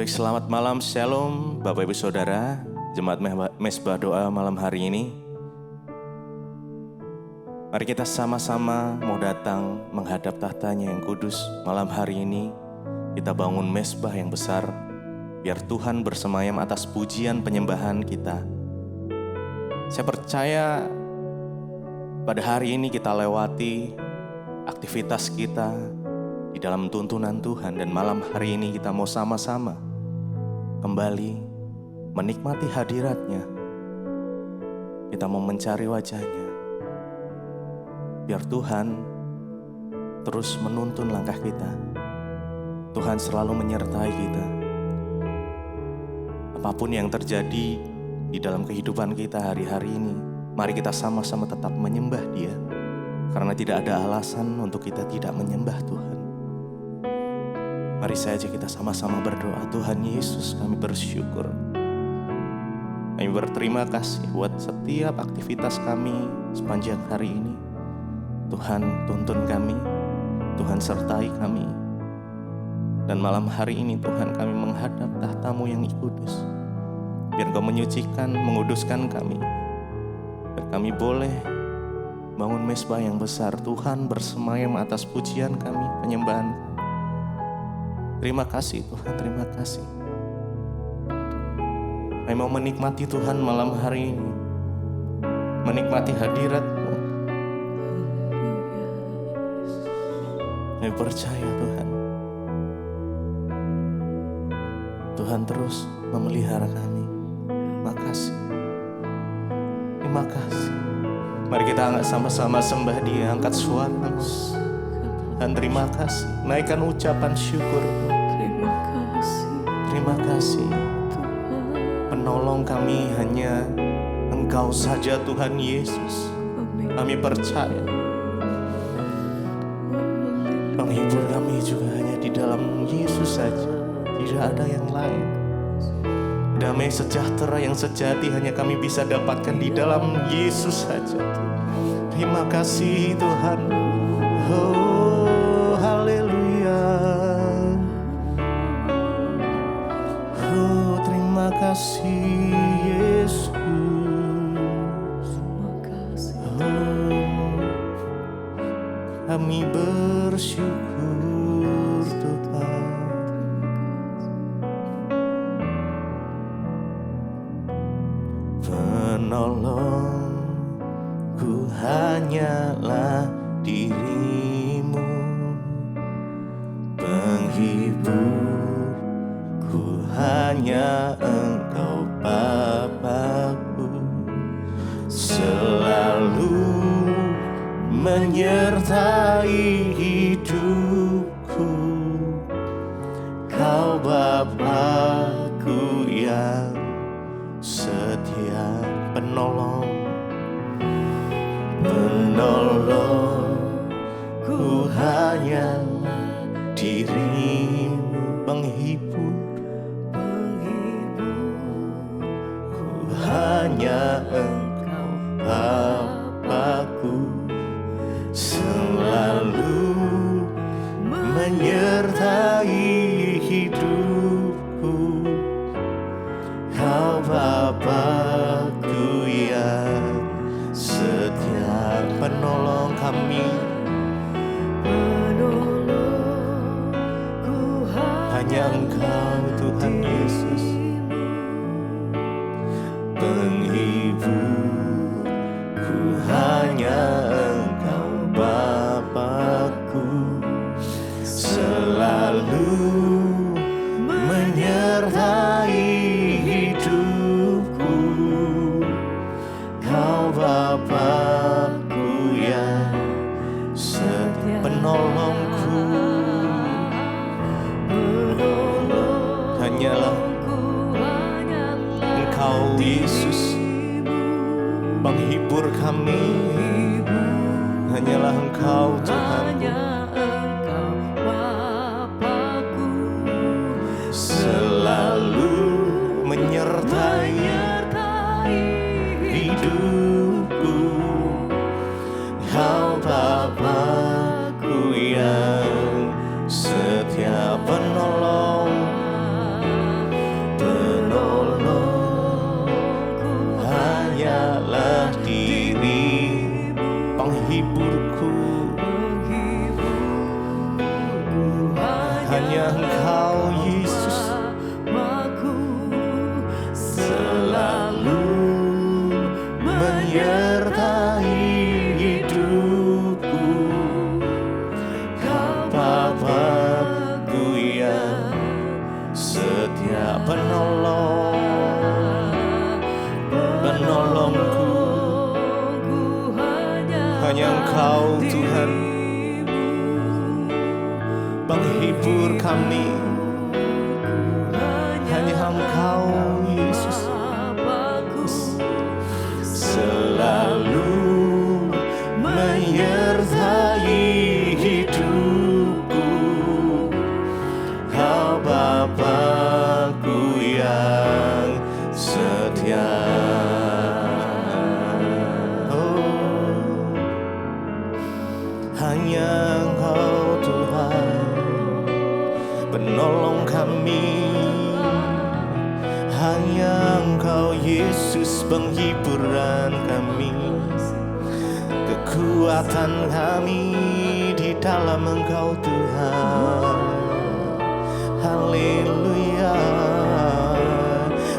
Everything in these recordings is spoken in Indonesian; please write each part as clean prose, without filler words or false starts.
Baik, selamat malam, Shalom Bapak Ibu Saudara, Jemaat Mesbah Doa malam hari ini. Mari kita sama-sama mau datang menghadap tahtanya yang kudus. Malam hari ini kita bangun mesbah yang besar, biar Tuhan bersemayam atas pujian penyembahan kita. Saya percaya pada hari ini kita lewati aktivitas kita di dalam tuntunan Tuhan, dan malam hari ini kita mau sama-sama kembali menikmati hadirat-Nya. Kita mau mencari wajah-Nya, biar Tuhan terus menuntun langkah kita. Tuhan selalu menyertai kita. Apapun yang terjadi di dalam kehidupan kita hari-hari ini, mari kita sama-sama tetap menyembah Dia, karena tidak ada alasan untuk kita tidak menyembah Tuhan. Mari saja kita sama-sama berdoa. Tuhan Yesus, kami bersyukur. Kami berterima kasih buat setiap aktivitas kami sepanjang hari ini. Tuhan tuntun kami, Tuhan sertai kami. Dan malam hari ini Tuhan, kami menghadap tahta-Mu yang kudus. Biar Engkau menyucikan, menguduskan kami. Biar kami boleh bangun mesbah yang besar. Tuhan bersemayam atas pujian kami, penyembahan kami. Terima kasih Tuhan, terima kasih. Kami mau menikmati Tuhan malam hari ini, menikmati hadirat-Mu. Kami percaya Tuhan, Tuhan terus memelihara kami. Makasih, terima kasih. Mari kita angkat sama-sama sembah Dia, angkat suara. Dan terima kasih, naikkan ucapan syukur. Terima kasih, penolong kami hanya Engkau saja Tuhan Yesus. Kami percaya penghibur kami juga hanya di dalam Yesus saja, tidak ada yang lain. Damai sejahtera yang sejati hanya kami bisa dapatkan di dalam Yesus saja. Terima kasih Tuhan. Oh, haleluya. Oh, terima kasih Yesus. Oh, kami bersyukur Tuhan. Penolongku hanyalah Diri-Mu, penghiburku hanya Engkau Bapa-Ku, selalu menyertai hidupku. Kau Bapa-Ku yang setia, penolong, penolongku hanya Diri-Mu, penghiburku hanya Engkau Bapa-Ku, selalu menyertai hidupku. Kau Bapa-Ku yang setia, penolong kami. Hanya Engkau Tuhan Yesus, penghiburku hanya Engkau Bapa-Ku, selalu menyertai hidupku. Kau Bapa-Ku yang setia, penolongku. Hanyalah Engkau Yesus, penghibur kami. Hanyalah Engkau Tuhan, selalu menyertai hidupku. Kau Bapa-Ku yang setia, penolong. penghibur kami. Hanya Engkau Yesus selalu menyertai hidupku. Kau Bapa-Ku yang setia. Hanya Engkau Tuhan penolong kami. Hanya Engkau Yesus penghiburan kami. Kekuatan kami di dalam Engkau Tuhan. Haleluya.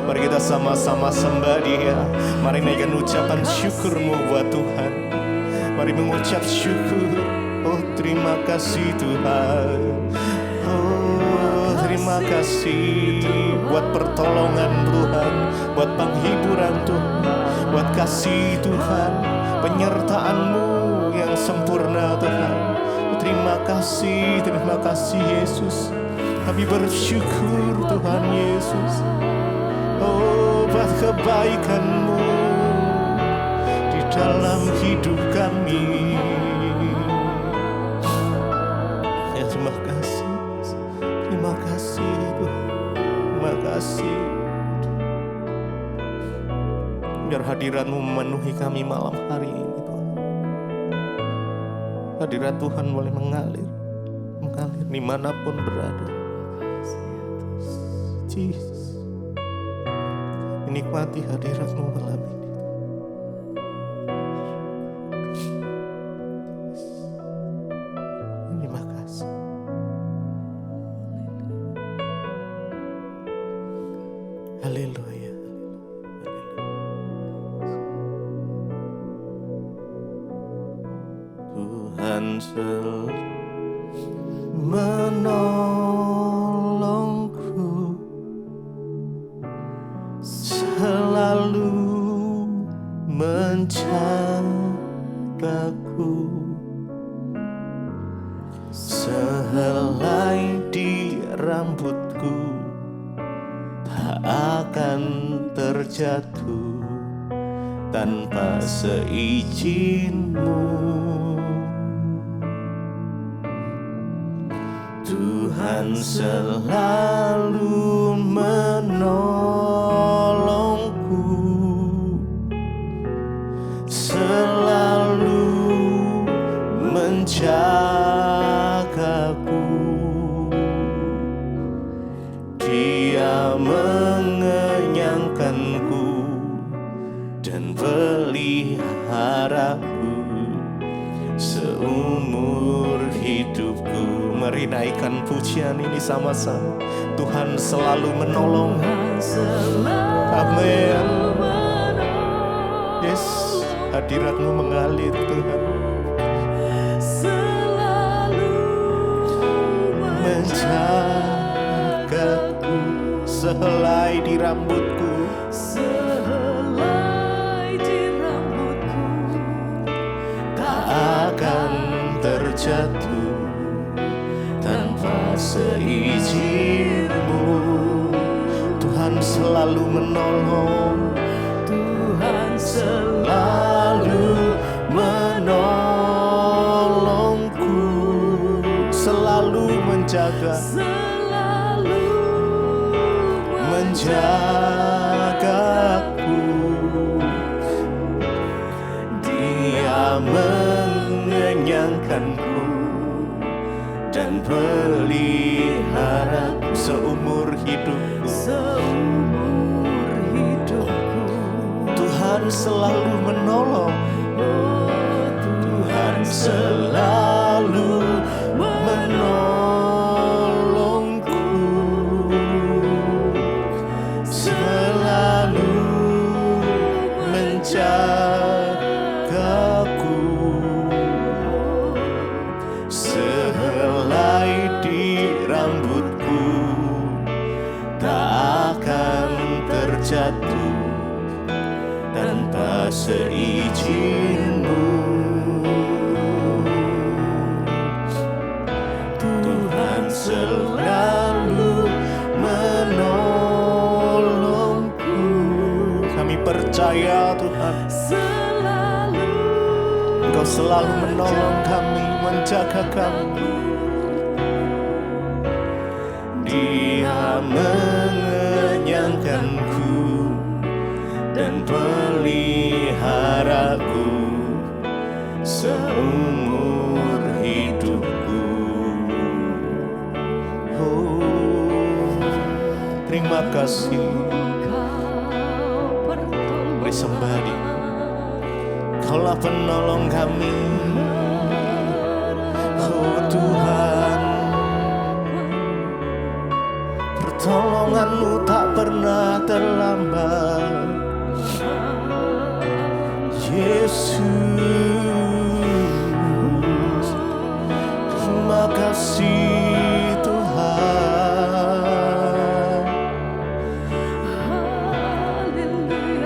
Mari kita sama-sama sembah Dia. Mari naikkan ucapan syukurmu buat Tuhan. Mari mengucap syukur. Oh terima kasih Tuhan. Oh terima kasih buat pertolongan Tuhan, buat penghiburan Tuhan, buat kasih Tuhan, penyertaan-Mu yang sempurna Tuhan. Terima kasih Yesus. Kami bersyukur Tuhan Yesus. Oh buat kebaikan-Mu di dalam hidup kami. Terima kasih Tuhan. Terima kasih. Biar hadirat-Mu memenuhi kami malam hari ini Tuhan. Hadirat Tuhan boleh mengalir dimanapun berada. Jesus, menikmati hadirat-Mu malam ini. Terima kasih. Haleluya. Tuhan selalu menolongku, selalu menjagaku. Sehelai di rambutku tak akan terjatuh tanpa seizin-Mu. Tuhan selalu menolongku, selalu menjagaku. Dia mengenyangkanku dan peliharaku seumur hidupku. Mari naikkan pujian ini sama-sama. Tuhan selalu menolong. Amin. Yes, hadirat-Mu mengalir Tuhan. Selalu menjagaku, sehelai di rambutku. Akan terjatuh tanpa seizin-Mu. Tuhan selalu menolong. Tuhan selalu menolongku, selalu menjaga, menjagaku. Dia mengenyangkanku dan peliharaku seumur hidupku. Tuhan selalu menolong. Tuhan selalu menolongku, selalu menjagaku. Sehelai di rambutku tak akan terjatuh tanpa seizin-Mu. Tuhan percaya Tuhan, Engkau selalu menolong kami, menjaga kami. Dia mengenyangkanku dan peliharaku seumur hidupku. Oh, terima kasih. Beri sembah Dia. Kaulah penolong kami. Oh Tuhan, pertolongan-Mu tak pernah terlambat. Yesus, terima kasih Tuhan.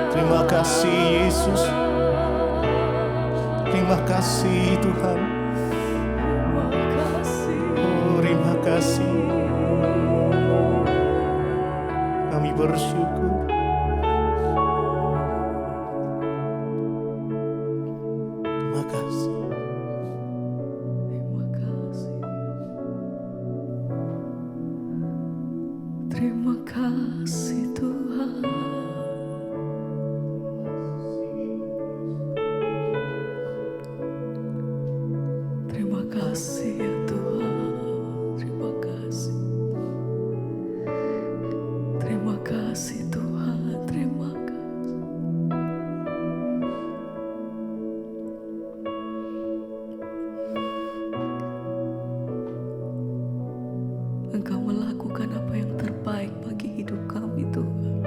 Terima kasih Yesus. Terima kasih Tuhan. Oh, terima kasih. Kami bersyukur. Terima kasih. Terima kasih Tuhan. Terima kasih ya Tuhan. Terima kasih. Terima kasih Tuhan. Terima kasih. Engkau melakukan apa yang terbaik bagi hidup kami Tuhan.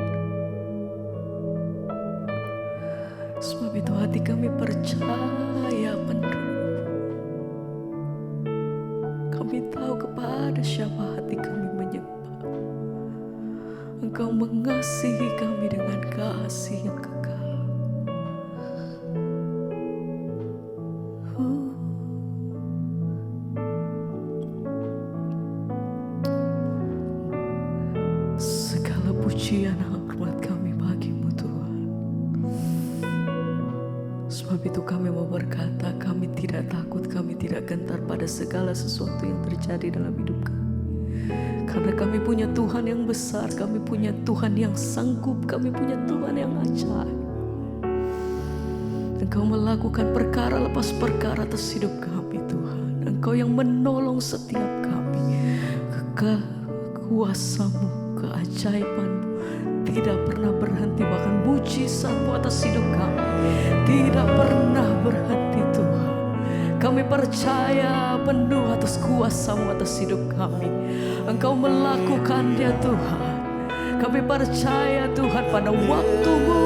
Sebab itu hati kami percaya penuh. Kami tahu kepada siapa hati kami menyembah. Engkau mengasihi kami dengan kasih yang kekal. Segala pujian hormat kami bagi-Mu Tuhan. Sebab itu kami mau berkata, kami tidak takut, kami tidak gentar pada segala sesuatu yang terjadi dalam hidup kami. Karena kami punya Tuhan yang besar, kami punya Tuhan yang sanggup, kami punya Tuhan yang ajaib. Engkau melakukan perkara lepas perkara atas hidup kami Tuhan. Engkau yang menolong setiap kami. Kekuasaan-Mu, keajaiban-Mu tidak pernah berhenti, bahkan mujizat-Mu atas hidup kami tidak pernah berhenti Tuhan. Kami percaya penuh atas kuasa-Mu atas hidup kami. Engkau melakukannya Tuhan. Kami percaya Tuhan pada waktu-Mu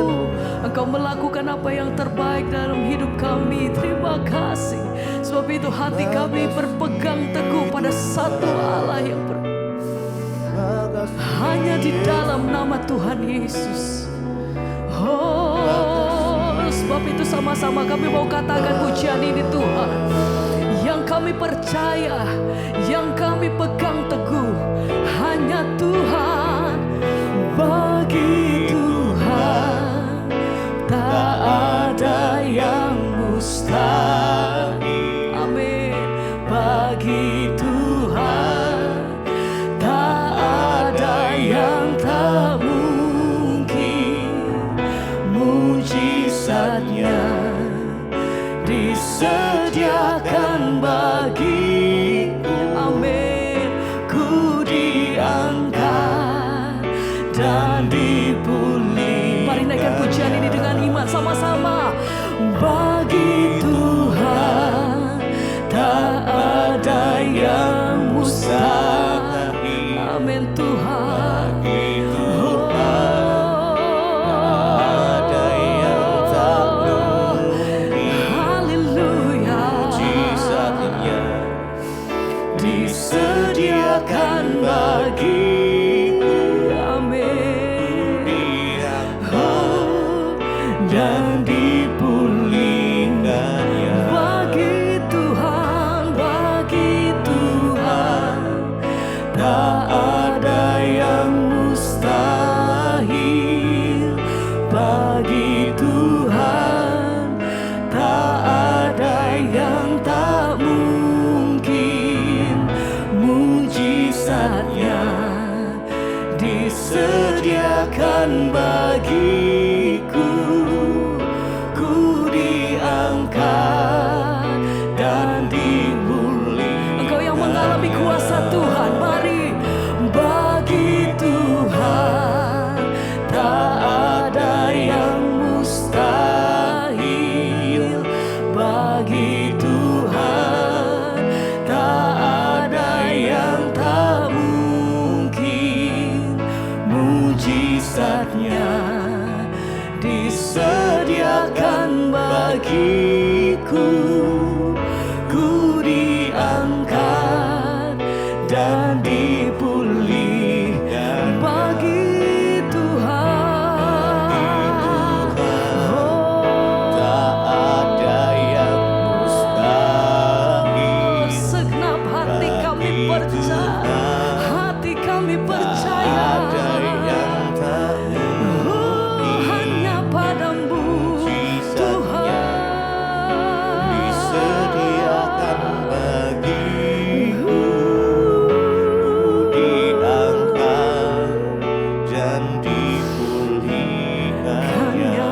Engkau melakukan apa yang terbaik dalam hidup kami. Terima kasih. Sebab itu hati kami berpegang teguh pada satu Allah yang hanya di dalam nama Tuhan Yesus. Oh, sebab itu sama-sama kami mau katakan pujian ini Tuhan. Yang kami percaya, yang kami pegang teguh, hanya Tuhan. Bagi Tuhan tak ada yang mustahil. Amin. Bagi Tuhan tak ada yang tak mungkin. Mujizatnya disediakan bagiku. Amin. Ku diangkat dan dipulih. Mari naikkan pujian ini dengan iman sama-sama. Bagi Tuhan tak ada yang mustahil. Amin Tuhan. Bagi Tuhan tak ada yang tak mungkin. Haleluya. Mujizatnya disediakan bagiku. Amin. Dan dipulih. bagiku. Ku diangkat dan dipulihkan bagi Tuhan. Tak ada yang mustahil. Segenap hati kami percaya, hati kami percaya. Ada yang tak mungkin. Hanya padamu Tuhan Disediakan bagiku. Diangkat dan dipulihkannya.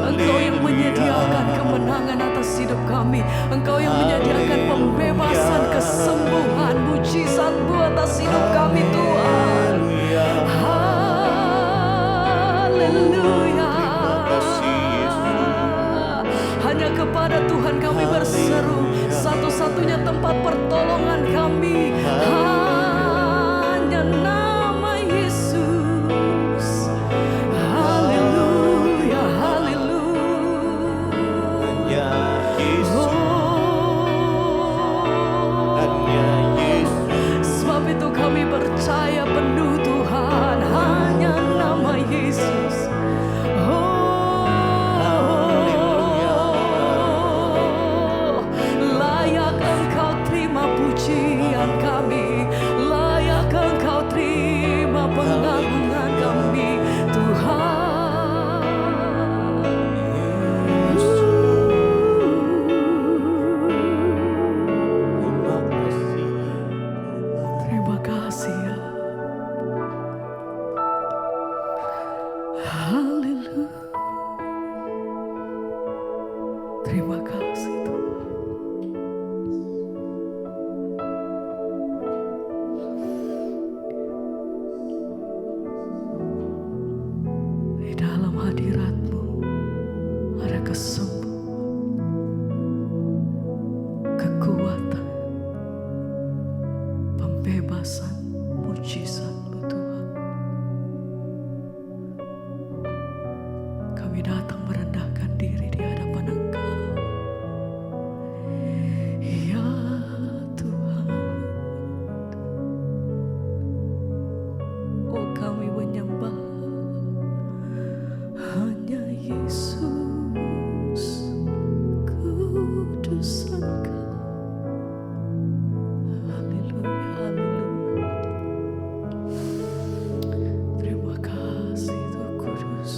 Engkau yang menyediakan kemenangan atas hidup kami. Engkau yang menyediakan pembebasan, kesembuhan, mujizat-Mu atas hidup kami Tuhan. Haleluya. Hanya kepada Tuhan kami berseru, satu-satunya tempat pertolongan kami hanya nama Yesus. Haleluya, haleluya. Hanya Yesus, hanya Yesus. Sebab itu kami percaya penuh Tuhan, hanya nama Yesus. Layak Engkau terima pujian kami, layak Engkau terima pengagungan kami Tuhan. Terima kasih ya. Haleluya. Terima kasih Tuhan. Di dalam hadirat-Mu ada kesembuhan, kekuatan, pembebasan, mujizat-Mu Tuhan. Kami datang merendahkan diri di hadapan Engkau. Ya Tuhan, oh kami menyembah hanya Yesus, kudus Engkau. Haleluya, haleluya. Terima kasih Tuhan kudus.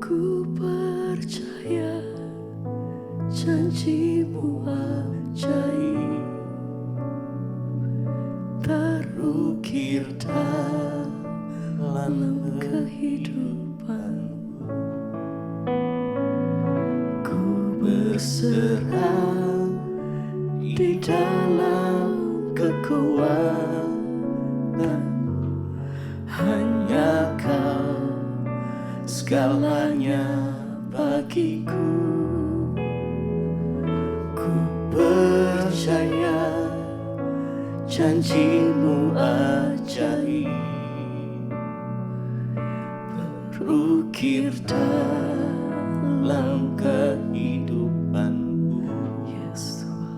Ku percaya janji-Mu ajaib, terukir dalam kehidupanku. Ku berserah di dalam kekuatan, hanya Kau segalanya bagiku. Ku percaya janji-Mu ajaib, berukir dalam kehidupanku. Yes, Tuhan.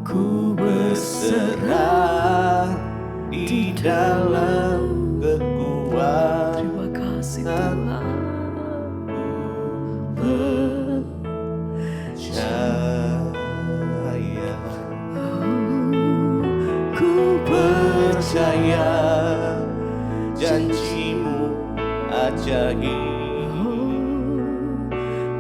Ku berserah di dalam kekuatan. Terima kasih Tuhan. Percaya, ku percaya janji-Mu ajaib,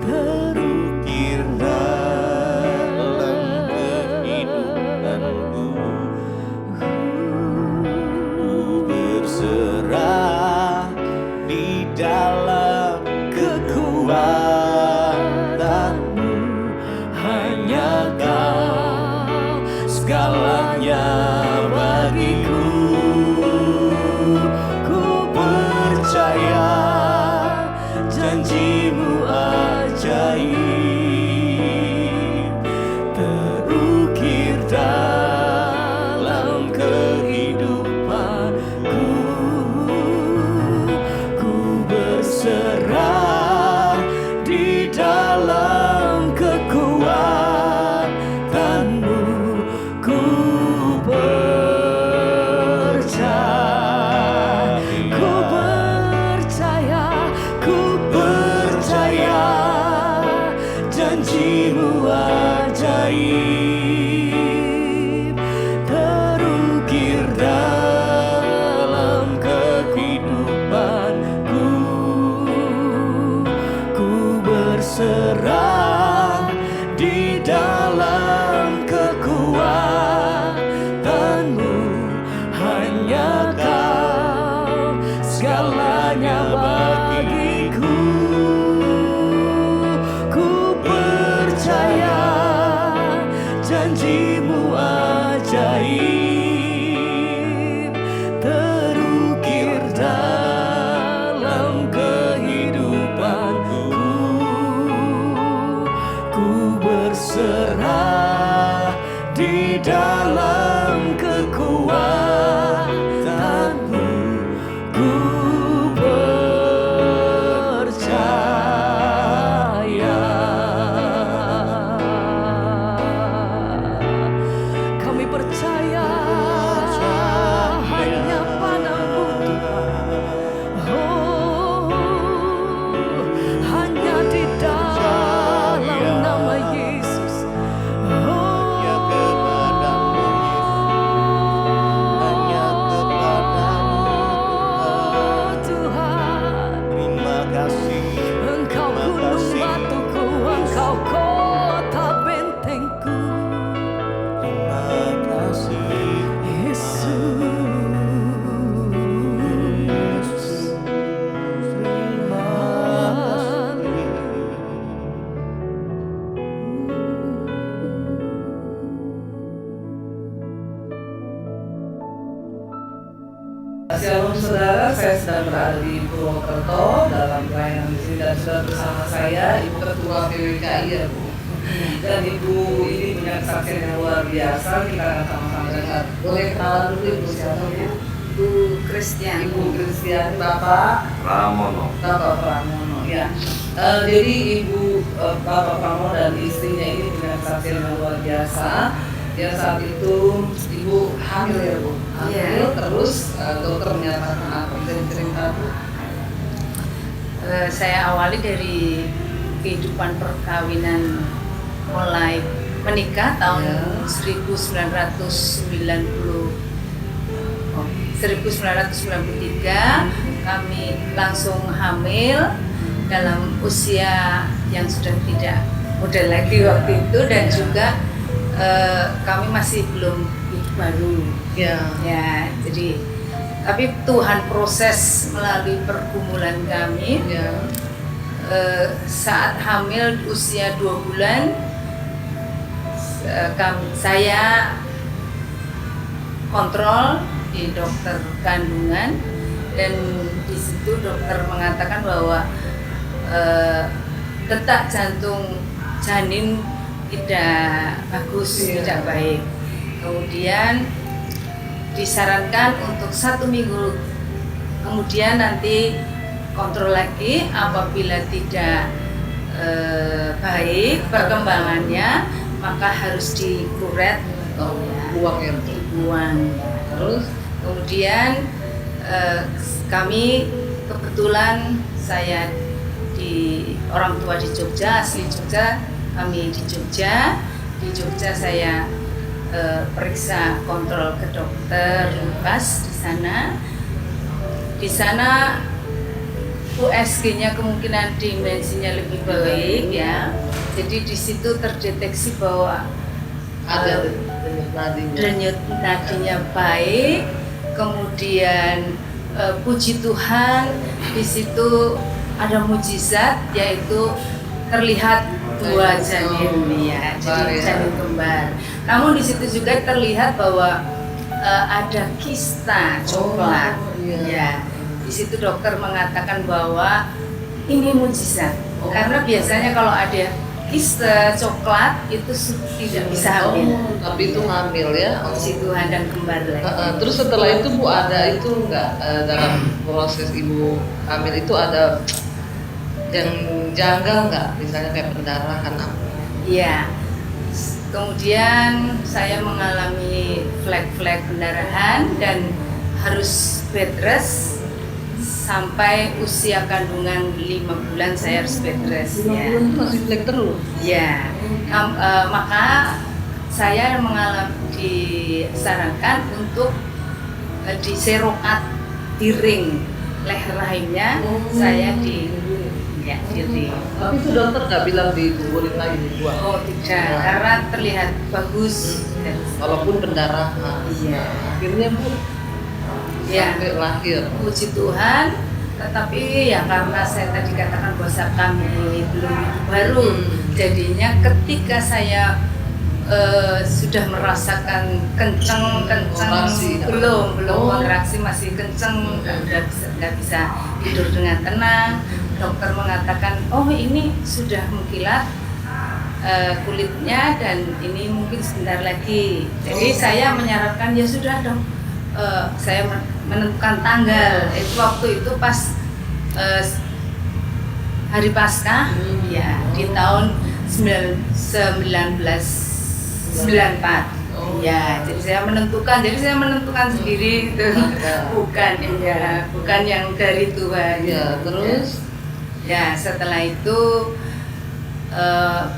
terukir dalam kehidupanku. Ku berserah di dalam kekuatan-Mu, hanya Kau segalanya bagiku. Ku percaya janjimu ajaib terukir dalam kehidupanku. Ku berserah di dalam kekuatanmu. Ku percaya. Kami percaya hanya padamu Tuhan. Oh, hanya di dalam nama Yesus. Oh, Tuhan, Terima kasih. Engkau gunung batuku, Engkau kota bentengku. Terima kasih. Yesus, Terima kasih. Shalom saudara, saya sedang berada di Purwokerto dalam pelayanan di sini dan sudah bersama saya Ibu Ketua PWKI ya Bu. Dan Ibu ini punya kesaksian yang luar biasa. Kita akan sama-sama dengar. Boleh kenalan dulu Ibu siapa Bu? Bu Christian. Ibu Christian, Bapak Pramono. Bapak Pramono ya. Jadi Ibu Bapak Pramono dan istrinya ini punya kesaksian yang luar biasa. Ya saat itu Ibu hamil ya Bu. Hamil Iya. terus dokter menyatakan apa? Bisa cerita Bu? Saya awali dari kehidupan perkawinan mulai menikah tahun Ya. 1993 kami langsung hamil dalam usia yang sudah tidak muda lagi waktu itu dan juga kami masih belum hidup baru. Ya. Ya, jadi tapi Tuhan proses melalui pergumulan kami. Ya. Saat hamil usia 2 bulan, saya kontrol di dokter kandungan dan di situ dokter mengatakan bahwa detak jantung janin tidak bagus, Iya. tidak baik. Kemudian disarankan untuk 1 minggu kemudian nanti kontrol lagi. Apabila tidak baik perkembangannya maka harus dikuret, Buang ya Bu. dibuang. Terus kemudian kami kebetulan saya di orang tua di Jogja, asli Jogja, kami di Jogja saya periksa kontrol ke dokter Lukas di sana. Di sana USG-nya kemungkinan dimensinya lebih baik ya. Jadi di situ terdeteksi bahwa Ada denyut nadinya. denyut nadinya baik. Kemudian puji Tuhan di situ ada mujizat yaitu terlihat 2 janin ya, jadi janin kembar. Namun di situ juga terlihat bahwa ada kista coklat. iya. Ya, di situ dokter mengatakan bahwa ini mujizat. Karena biasanya kalau ada kista coklat itu tidak bisa hamil. Tapi itu hamil ya. Puji Tuhan dan kembar lagi. Terus setelah itu Bu ada itu enggak dalam proses Ibu hamil itu ada yang janggal nggak? Misalnya kayak pendarahan apa? Iya. Kemudian saya mengalami flek-flek pendarahan dan harus bed rest sampai usia kandungan 5 bulan saya harus bed rest ya. Itu masih flek terus. Ya, maka saya disarankan untuk diserokat di ring leher rahimnya. Saya di ring. Tapi itu dokter nggak bilang dikuburin lagi dibuang. Oh tidak, karena terlihat bagus. Walaupun pendarahan. Iya. Akhirnya Bu Ya. sampai lahir. Puji Tuhan, tetapi ya karena saya tadi katakan bahwa kami belum hidup baru, jadinya ketika saya sudah merasakan kenceng Kontraksi. belum kontraksi masih kenceng, nggak bisa tidur dengan tenang. Dokter mengatakan, oh ini sudah mengkilat kulitnya dan ini mungkin sebentar lagi. Jadi saya menyarankan ya sudah dong. Saya menentukan tanggal. Waktu itu pas hari Paskah, ya di tahun 1994. Ya, jadi saya menentukan sendiri itu. Bukan yang dari Tuhan. Ya, terus ya setelah itu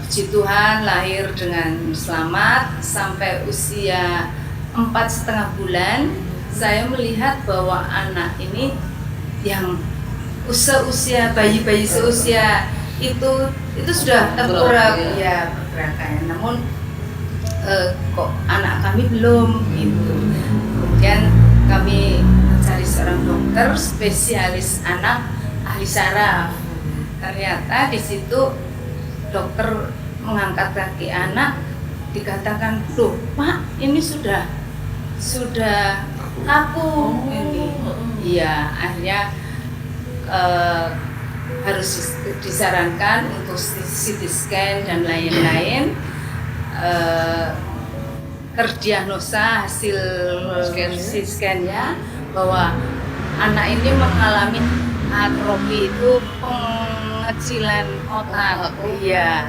puji Tuhan lahir dengan selamat sampai usia 4,5 bulan. Saya melihat bahwa anak ini yang seusia bayi-bayi seusia itu sudah bergerak ya pergerakannya. Namun kok anak kami belum gitu. Kemudian kami mencari seorang dokter spesialis anak ahli saraf. Ternyata di situ dokter mengangkat kaki anak, dikatakan, "Loh, Pak, ini sudah kaku ini." Iya, akhirnya harus disarankan untuk CT scan dan lain-lain. Terdiagnosa hasil CT scan-nya bahwa anak ini mengalami atrofi, itu pengecilan otak. Iya.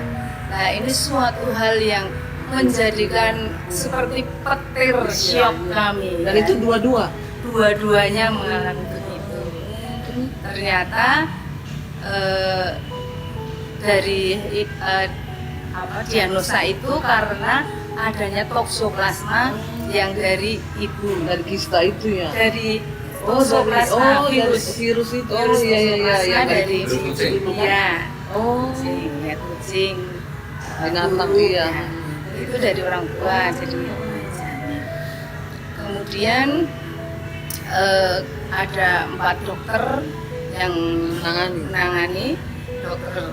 Nah, ini suatu hal yang menjadikan seperti petir syok kami. dan itu Dua-duanya mengalami begitu. Ternyata dari diagnosa itu karena adanya toksoplasma yang dari ibu, dari kista itu ya. dari toksoplasma virus itu. Toksoplasma dari kucing. ya kucing Binatang, burung, iya. ya. Itu dari orang tua. Jadi kemudian ada 4 dokter yang menangani, dokter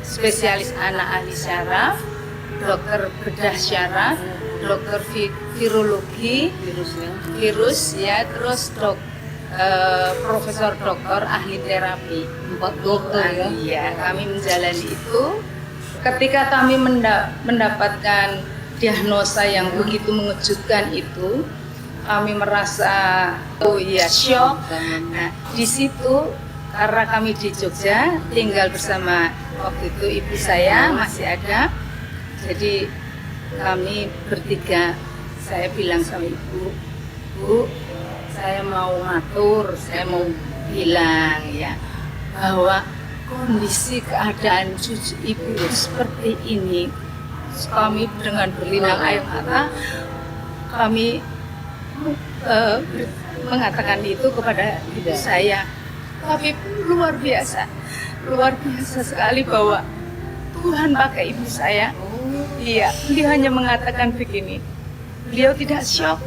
spesialis anak ahli syaraf, dokter bedah syaraf, dokter virologi virus ya, terus profesor dokter ahli terapi. 4 dokter ya. Iya, kami menjalani itu. Ketika kami mendapatkan diagnosa yang begitu mengejutkan itu, kami merasa syok. Nah, di situ karena kami di Jogja tinggal bersama, waktu itu ibu saya masih ada, jadi kami bertiga. Saya bilang sama ibu, "Bu, saya mau ngatur, saya mau bilang ya bahwa kondisi keadaan cucu ibu seperti ini." Kami dengan berlinang air mata kami mengatakan itu kepada ibu saya. Tapi luar biasa sekali bahwa Tuhan pakai ibu saya. Iya, dia hanya mengatakan begini. Beliau tidak syok.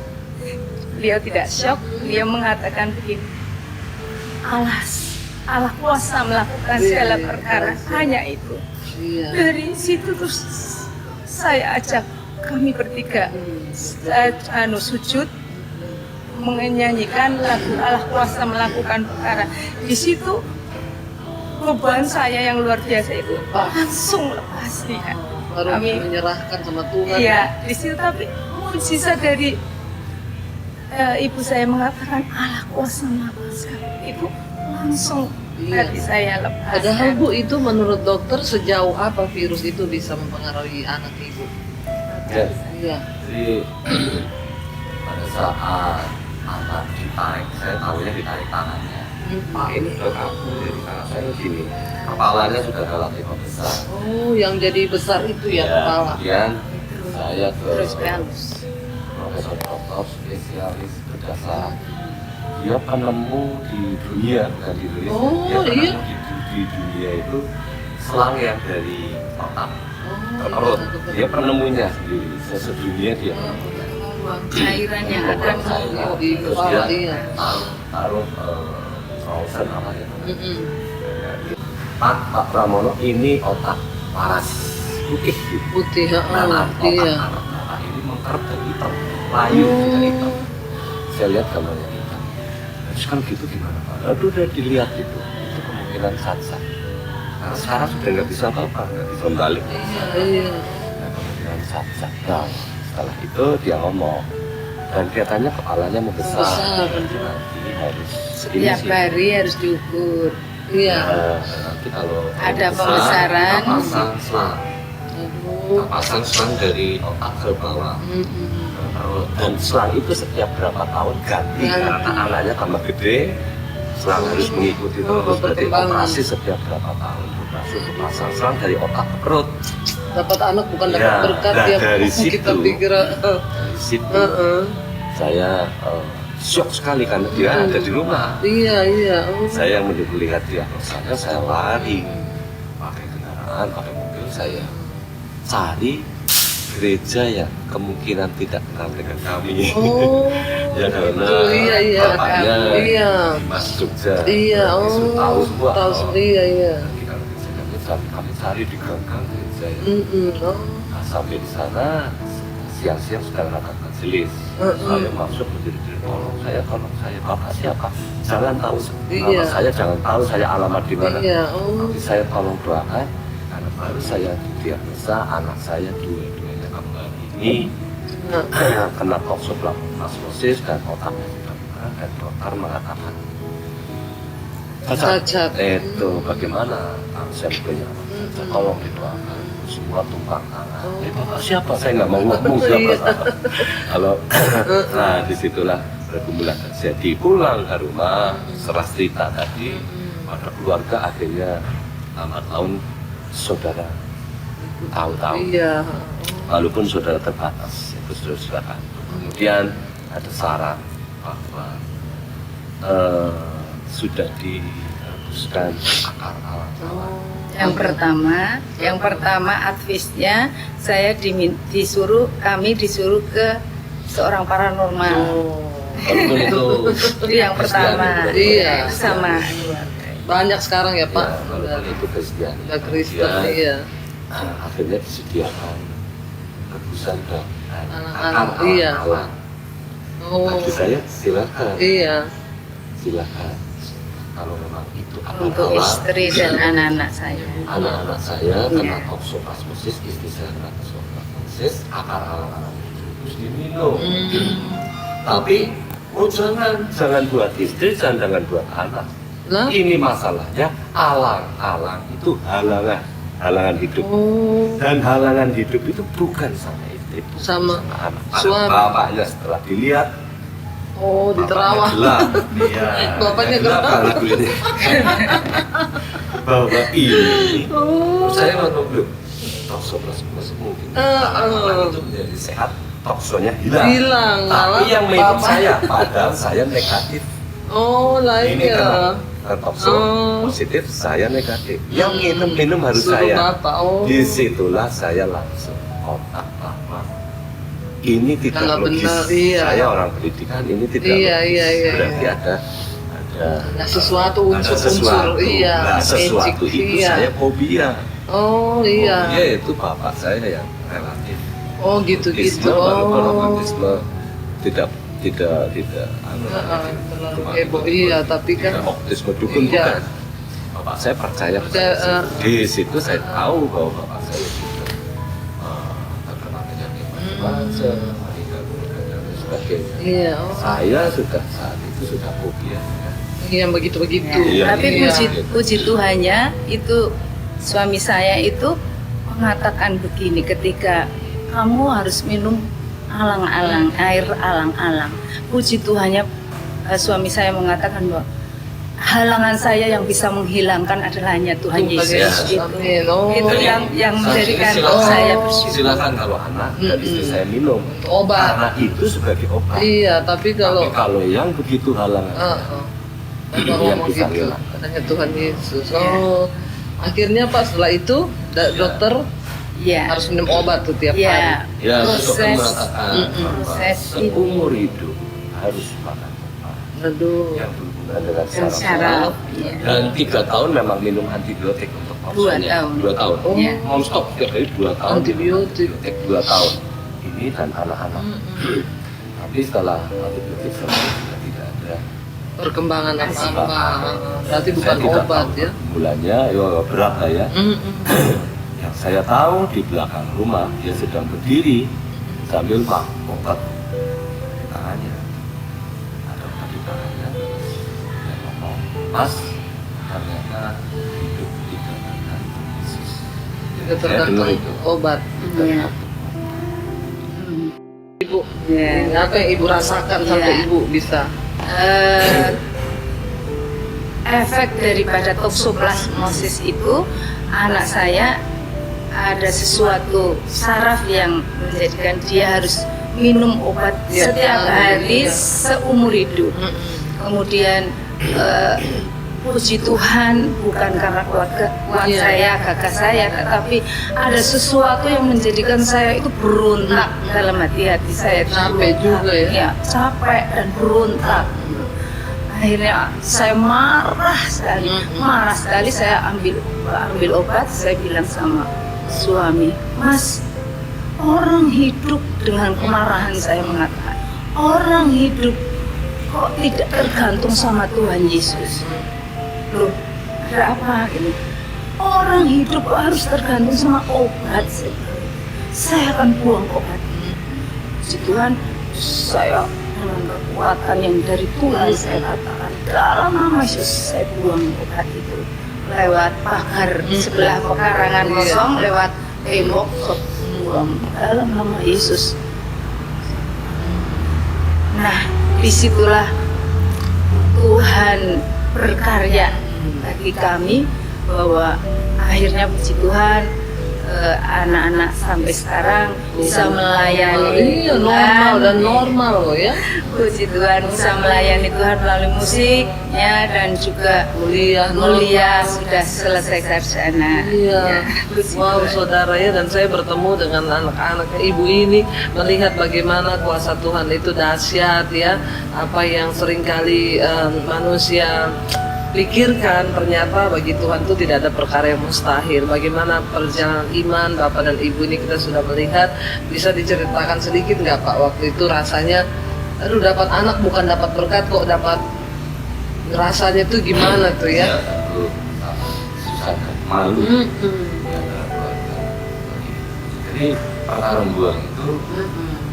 Beliau mengatakan begini. Allah kuasa melakukan segala perkara, hanya itu. Iya. Dari situ terus saya ajak kami bertiga sujud menyanyikan lagu Allah kuasa melakukan perkara. Di situ beban saya yang luar biasa itu langsung lepas ya. Baru menyerahkan sama Tuhan. Iya, di situ tapi mujizat dari ibu saya mengatakan Allah kuasa melakukan itu, langsung hati saya lepas. Padahal Bu, itu menurut dokter sejauh apa virus itu bisa mempengaruhi anak ibu? Ya, Iya. jadi pada saat anak ditarik, saya tahunya ditarik tangannya. Pak, ini udah kaku, jadi tangan saya gini. Kepalanya sudah relatif besar. Oh, yang jadi besar itu ya kepala. Kemudian saya ke Terus profesor dokter spesialis bedah saraf. Dia penemu di dunia, bukan di Indonesia. Oh, Dia penemu iya. di dunia itu selang yang dari otak ke perut. Dia penemunya sendiri, sedunia dia penemunya. membuang cairan yang akan di kepala, iya. taruh frozen namanya. Mm-mm. Pak Pramono, ini otak paras. putih gitu. Putih, Nah, iya. otak ini mengkerut dan hitam, layu juga hitam. Saya lihat gambarnya hitam. Terus kan gitu gimana Pak? Aduh udah dilihat gitu, itu kemungkinan cacat. Karena sekarang sudah nggak bisa apa-apa, nggak bisa balik. Iya. Nah, kemungkinan cacat. Nah, setelah itu dia ngomong, dan kelihatannya kepalanya membesar. Membesar. Jadi nanti harus Setiap hari harus diukur. Iya. Nanti kalau Ada besar, pembesaran. kita pasang selang. Aduh. Kita pasang selang dari otak ke bawah. Dan selang itu setiap berapa tahun ganti karena anaknya tambah gede, selang harus mengikuti terus. Berarti perkembangan. operasi setiap berapa tahun operasi untuk pasang selang dari otak ke perut. Dapat anak bukan dapat Ya, berkat nah, ya. dari Kita situ. pikir Dari situ saya syok sekali karena dia ada di rumah. iya. Saya yang melihat dia, saya lari pakai kendaraan, pakai mobil, saya cari gereja yang kemungkinan tidak kenal dengan kami. Oh. Ya karena Iya. bapaknya Iya. Mas Jogja. Iya, Disuruh tahu semua. tahu sendiri, iya. Kita kami cari di gang-gang gereja ya. Oh. Nah, sampai di sana siang-siang sudah melakukan majelis. Saya masuk berdiri, tolong saya, bapak siapa? Jangan tahu nama Iya. saya, jangan tahu saya alamat di mana. Iya, oh. Tapi saya tolong doakan karena baru saya didiagnosa anak saya dua-duanya kembar ini kena toksoplasmosis dan otaknya sudah berubah, dan dokter mengatakan Cacat. Itu bagaimana? Saya punya anak cacat, tolong didoakan semua tumpang tangan. Bapak siapa? Saya nggak mau ngomong siapa. Kalau nah disitulah pergumulan terjadi. Pulang ke rumah, serah cerita tadi pada keluarga, akhirnya lambat laun saudara tahu-tahu. Iya. Walaupun saudara terbatas, itu saudara. Kemudian ada saran bahwa sudah dihapuskan akar alang-alang. Yang pertama advisnya saya kami disuruh ke seorang paranormal. Walaupun itu Itu yang pertama. Iya. Sama. Banyak sekarang ya, Pak. ya, walaupun itu Kristen. Udah Kristen, Kemudian, iya. akhirnya disediakan rebusan dan Alang-alang, akar iya. alang-alang. Oh. Bagi saya silakan. Iya. Silakan. Kalau memang itu Untuk istri dan anak-anak saya. anak-anak saya kena toksoplasmosis, istri saya kena toksoplasmosis, akar alang-alang itu terus diminum. Tapi jangan buat istri, jangan buat anak. Lah? Ini masalahnya alang-alang itu halangan hidup. Oh. Dan halangan hidup itu bukan sama istri, bukan Sama anak. suami. Bapaknya setelah dilihat, Oh, diterawang. gelap. Iya. Bapaknya gelap gelap. banget begini. Bapak ini, saya ngomong belum. Toksoplasmosis mungkin. Alang-alang itu menjadi sehat, toksonya hilang. Hilang, Tapi malah yang minum Bapak. saya, padahal saya negatif. Oh, lain Ini ya. kan tokso positif, saya negatif. Yang minum harus Suruh saya. Bapak. Oh. Disitulah saya langsung kontak Bapak. Ini tidak Nggak logis. benar, iya. Saya orang pendidikan, ini tidak Iya, logis. iya. Berarti ada Ada sesuatu, ada unsur-unsur. sesuatu. Iya. Nah, sesuatu magic, itu iya. saya fobia. Oh, iya. Fobia itu bapak saya yang relatif. Oh, gitu-gitu. Autisme, walaupun Oh. autisme tidak Terlalu heboh, iya, tapi kan tidak autisme dukun iya. bukan. Bapak saya percaya pada Udah, situ. Di situ saya tahu bahwa bapak saya sudah terkena penyakit macam-macam, meninggal dunia dan lain sebagainya. Iya. Oh. Saya sudah saat itu sudah fobia. Yang begitu-begitu. Iya. Tapi puji Tuhannya itu suami saya itu mengatakan begini, ketika kamu harus minum air alang-alang. Puji Tuhannya suami saya mengatakan bahwa halangan saya yang bisa menghilangkan adalah hanya Tuhan Yesus. Yesus. Amin. Oh. Itu yang menjadikan Silakan. saya bersyukur. Silakan kalau anak dan istri saya minum. Obat. Karena itu sebagai obat. Iya, tapi Tapi kalau kalau yang begitu halangan, Bapak yang ngomong bisa gitu, hilang. katanya Tuhan Yesus. Oh, akhirnya Pak setelah itu dokter Iya. harus minum obat tuh tiap hari. Ya, ya dokter proses mengatakan bahwa proses itu seumur hidup harus makan obat Aduh. yang berhubungan dengan dan saraf. saraf. Iya. Dan 3 tahun memang minum antibiotik untuk Maksudnya 2 tahun. Oh. Iya. Non-stop setiap hari 2 tahun. Antibiotik. 2 tahun. Ini dan anak-anak. Tapi setelah antibiotik selesai sudah tidak ada Perkembangan apa-apa. Berarti Saya bukan tidak obat tahu ya. perbulannya ya berat lah ya. Yang saya tahu di belakang rumah dia sedang berdiri sambil pak obat di tangannya. Ada obat di tangannya. Dia ngomong, Mas, ternyata hidup tidak tergantung Yesus. Tidak Saya dengar tergantung itu. obat. Iya. Ibu, Iya. apa yang ibu rasakan sampai Iya. ibu bisa? Efek daripada toksoplasmosis itu, anak saya ada sesuatu saraf yang menjadikan dia harus minum obat Iya. setiap hari Iya. seumur hidup. Kemudian puji Tuhan, bukan karena kuat Iya. saya, kakak saya, tetapi ada sesuatu yang menjadikan saya itu berontak dalam hati saya. Capek juga ya? Iya, capek dan berontak. Akhirnya saya marah sekali, saya ambil obat, saya bilang sama suami, Mas, orang hidup dengan kemarahan, saya mengatakan, orang hidup kok tidak tergantung sama Tuhan Yesus. Loh, ada apa ini? Orang hidup kok harus tergantung sama obat. Saya akan buang obat ini. Puji Tuhan, saya dengan kekuatan yang dari Tuhan, saya katakan dalam nama Yesus saya buang obat itu lewat pagar sebelah pekarangan kosong, lewat tembok, saya buang dalam nama Yesus. Nah, disitulah Tuhan berkarya bagi kami, bahwa akhirnya puji Tuhan anak-anak sampai sekarang bisa melayani Iya, normal dan normal loh ya. Puji Tuhan bisa melayani Tuhan melalui musiknya, dan juga Kuliah sudah selesai sarjana. Iya. Ya, puji Wow, Tuhan. saudara ya, dan saya bertemu dengan anak-anak ibu ini, melihat bagaimana kuasa Tuhan itu dahsyat ya. Apa yang seringkali manusia pikirkan, ternyata bagi Tuhan itu tidak ada perkara yang mustahil. Bagaimana perjalanan iman Bapak dan Ibu ini kita sudah melihat. Bisa diceritakan sedikit nggak Pak, waktu itu rasanya, aduh dapat anak bukan dapat berkat, kok dapat, rasanya tuh gimana tuh ya? Tentu susah dan malu. Ya, dalam keluarga. Jadi perkara buang itu